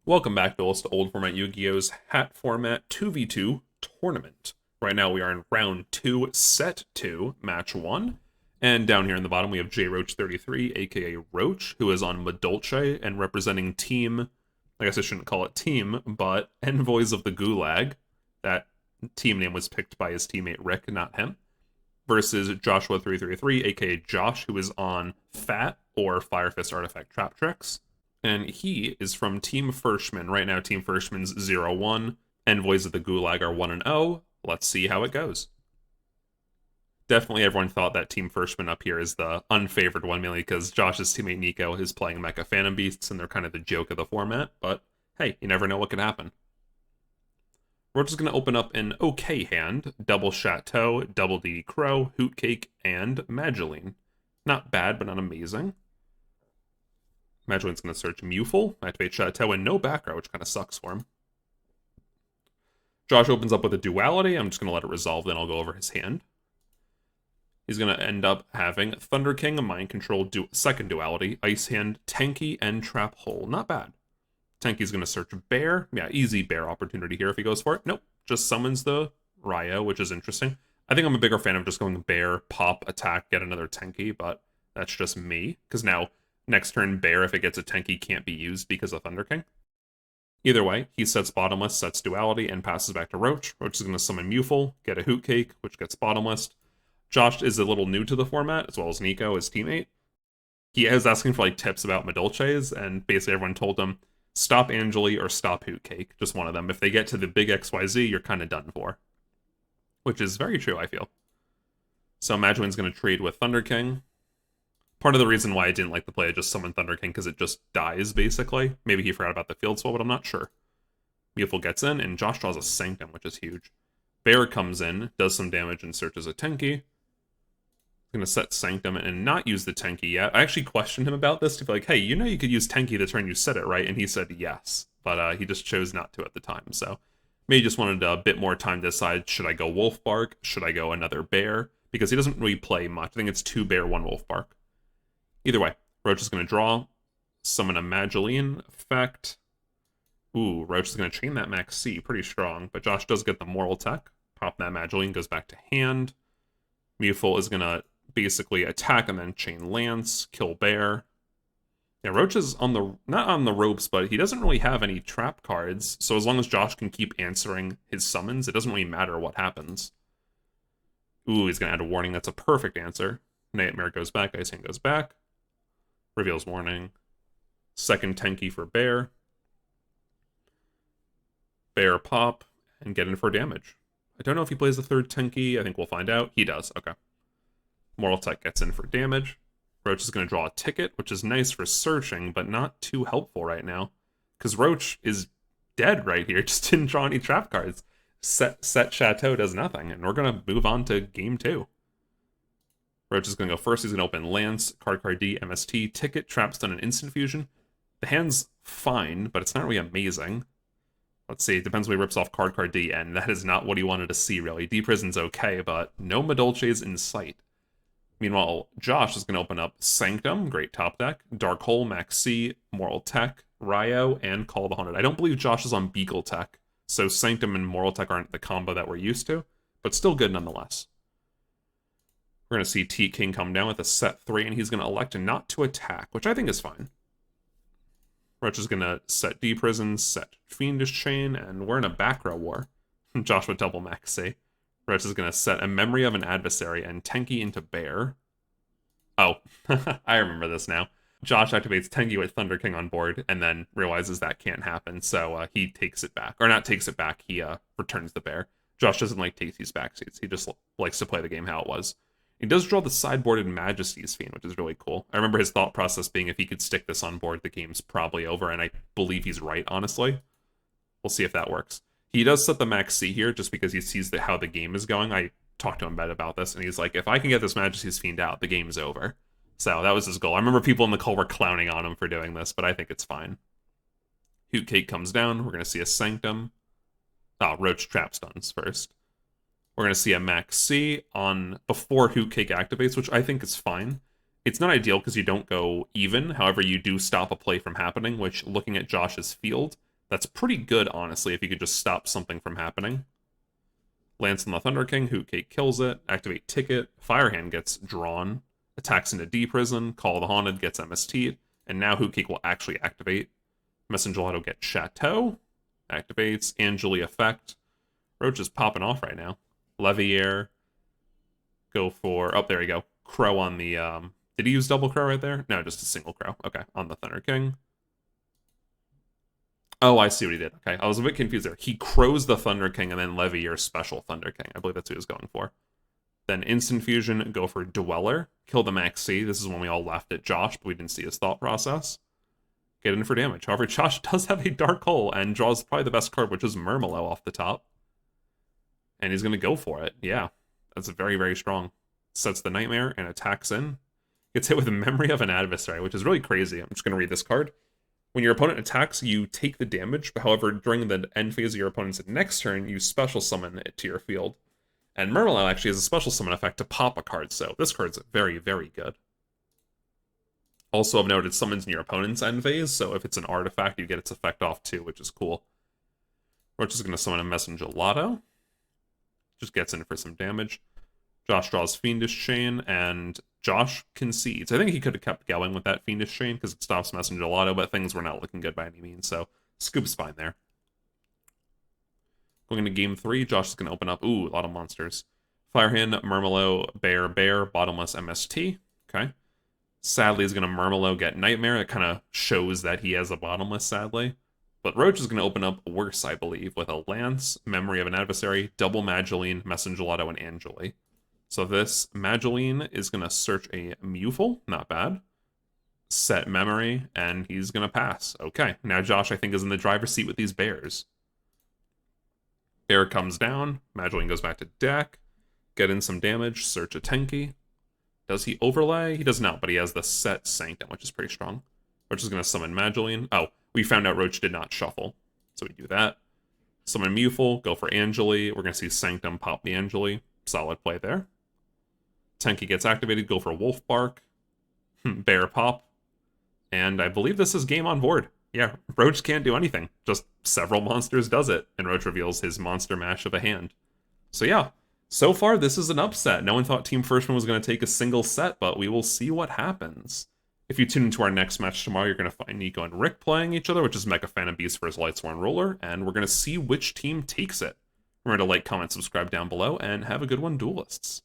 Welcome back, Bills, to Old Format Yu-Gi-Oh's Hat Format 2v2 Tournament. Right now we are in Round 2, Set 2, Match 1. And down here in the bottom we have J Roche 33, aka Roche, who is on Madolche and representing Team, I guess I shouldn't call it Team, but Envoys of the Gulag. That team name was picked by his teammate Rick, not him. Versus Joshua 333, aka Josh, who is on Fat or Fire Fist Artifact Trap Tricks. And he is from Team Firstman. Right now, Team Firstman's 0-1. Envoys of the Gulag are 1-0. Let's see how it goes. Definitely everyone thought that Team Firstman up here is the unfavored one, mainly because Josh's teammate Nico is playing Mecha Phantom Beasts, and they're kind of the joke of the format. But hey, you never know what can happen. We're just going to open up an okay hand. Double Chateau, Double D Crow, Hootcake, and Mageline. Not bad, but not amazing. Mageline's going to search Muful, activate Chateau, and no back row, which kind of sucks for him. Josh opens up with a Duality. I'm just going to let it resolve, then I'll go over his hand. He's going to end up having Thunder King, a Mind Control, second Duality, Ice Hand, Tanky, and Trap Hole. Not bad. Tanky's going to search Bear. Yeah, easy Bear opportunity here if he goes for it. Nope, just summons the Ryo, which is interesting. I think I'm a bigger fan of just going Bear, Pop, Attack, get another Tanky, but that's just me, because now next turn, Bear, if it gets a Tanky, can't be used because of Thunder King. Either way, he sets Bottomless, sets Duality, and passes back to Roche. Roche is going to summon Muful, get a Hootcake, which gets Bottomless. Josh is a little new to the format, as well as Nico, his teammate. He is asking for like tips about Madolches, and basically everyone told him, stop Angeli or stop Hootcake, just one of them. If they get to the big XYZ, you're kind of done for. Which is very true, I feel. So Mageline's going to trade with Thunder King. Part of the reason why I didn't like the play, I just summoned Thunder King because it just dies, basically. Maybe he forgot about the field spell, but I'm not sure. Muful gets in, and Josh draws a Sanctum, which is huge. Bear comes in, does some damage, and searches a Tenki. Going to set Sanctum and not use the Tenki yet. I actually questioned him about this to be like, hey, you know you could use Tenki the turn you set it, right? And he said yes, but he just chose not to at the time. So maybe just wanted a bit more time to decide, should I go Wolf Bark? Should I go another Bear? Because he doesn't really play much. I think it's 2 Bear, 1 Wolf Bark. Either way, Roche is going to draw, summon a Mageline effect. Ooh, Roche is going to chain that Max C, pretty strong. But Josh does get the Moral Tech. Pop that Mageline, goes back to hand. Muful is going to basically attack and then chain Lance, kill Bear. Yeah, Roche is on the not on the ropes, but he doesn't really have any trap cards. So as long as Josh can keep answering his summons, it doesn't really matter what happens. Ooh, he's going to add a warning. That's a perfect answer. Nightmare goes back, Ice Hand goes back. Reveals warning. Second Tenki for Bear. Bear pop and get in for damage. I don't know if he plays the third Tenki. I think we'll find out. He does. Okay. Moral Tech gets in for damage. Roche is going to draw a ticket, which is nice for searching, but not too helpful right now. Because Roche is dead right here. Just didn't draw any trap cards. Set Chateau does nothing, and we're going to move on to game 2. Roche is going to go first. He's going to open Lance, Card D, MST, Ticket, Trapstone, and Instant Fusion. The hand's fine, but it's not really amazing. Let's see, it depends when he rips off Card D, and that is not what he wanted to see, really. D-Prison's okay, but no Madolches in sight. Meanwhile, Josh is going to open up Sanctum, great top deck, Dark Hole, Max C, Moral Tech, Ryo, and Call the Haunted. I don't believe Josh is on Beagle Tech, so Sanctum and Moral Tech aren't the combo that we're used to, but still good nonetheless. We're going to see T-King come down with a set 3, and he's going to elect not to attack, which I think is fine. Roche is going to set D-Prison, set Fiendish Chain, and we're in a back row war. Josh would double Max C. Roche is going to set a Memory of an Adversary and Tenki into Bear. Oh, I remember this now. Josh activates Tenki with Thunder King on board, and then realizes that can't happen, so he takes it back. Or not takes it back, he returns the Bear. Josh doesn't like take these backseats. He just likes to play the game how it was. He does draw the sideboarded Majesty's Fiend, which is really cool. I remember his thought process being if he could stick this on board, the game's probably over, and I believe he's right, honestly. We'll see if that works. He does set the Max C here just because he sees how the game is going. I talked to him about this, and he's like, if I can get this Majesty's Fiend out, the game's over. So that was his goal. I remember people in the call were clowning on him for doing this, but I think it's fine. Hootcake comes down. We're going to see a Sanctum. Roche Trapstones first. We're going to see a Max C on before Hootcake activates, which I think is fine. It's not ideal because you don't go even. However, you do stop a play from happening, which, looking at Josh's field, That's pretty good, honestly, if you could just stop something from happening. Lance on the Thunder King, Hoot Cake kills it. Activate Ticket. Firehand gets drawn. Attacks into D Prison. Call of the Haunted gets MST'd. And now Hoot Cake will actually activate. Messenger Lotto gets Chateau. Activates. Angeli Effect. Roche is popping off right now. Levier. Go for... Oh, there you go. Crow on the... Did he use double crow right there? No, just a single crow. Okay, on the Thunder King. Oh, I see what he did. Okay, I was a bit confused there. He crows the Thunder King and then Levier special Thunder King. I believe that's what he was going for. Then Instant Fusion, go for Dweller. Kill the Max C. This is when we all laughed at Josh, but we didn't see his thought process. Get in for damage. However, Josh does have a Dark Hole and draws probably the best card, which is Murmelo off the top. And he's going to go for it. Yeah, that's very, very strong. Sets the Nightmare and attacks in. Gets hit with a Memory of an Adversary, which is really crazy. I'm just going to read this card. When your opponent attacks, you take the damage. However, during the end phase of your opponent's next turn, you special summon it to your field. And Murmelo actually has a special summon effect to pop a card, so this card's very, very good. Also, I've noted summons in your opponent's end phase, so if it's an artifact, you get its effect off too, which is cool. Roche is going to summon a Messenger Lotto. Just gets in for some damage. Josh draws Fiendish Chain, and Josh concedes. I think he could have kept going with that Fiendish Chain because it stops Messenger Lotto, but things were not looking good by any means, so Scoop's fine there. Going into game 3, Josh is going to open up, ooh, a lot of monsters. Firehand, Murmelo, Bear, Bottomless, MST. Okay. Sadly, he's going to Murmelo get Nightmare. It kind of shows that he has a Bottomless, sadly. But Roche is going to open up worse, I believe, with a Lance, Memory of an Adversary, Double Mageline, Messenger Lotto, and Angeli. So this Mageline is going to search a Mewful, not bad. Set Memory, and he's going to pass. Okay, now Josh, I think, is in the driver's seat with these bears. Bear comes down, Mageline goes back to deck, get in some damage, search a Tenki. Does he overlay? He does not, but he has the set Sanctum, which is pretty strong. Roche is going to summon Mageline. Oh, we found out Roche did not shuffle, so we do that. Summon Mewful, go for Angeli. We're going to see Sanctum pop the Angeli. Solid play there. Tenki gets activated, go for Wolf Bark. Bear pop. And I believe this is game on board. Yeah, Roche can't do anything. Just several monsters does it, and Roche reveals his monster mash of a hand. So yeah, so far this is an upset. No one thought Team Freshman was going to take a single set, but we will see what happens. If you tune into our next match tomorrow, you're going to find Nico and Rick playing each other, which is Mecha Phantom Beast versus Lightsworn Roller, and we're going to see which team takes it. Remember to like, comment, subscribe down below, and have a good one, duelists.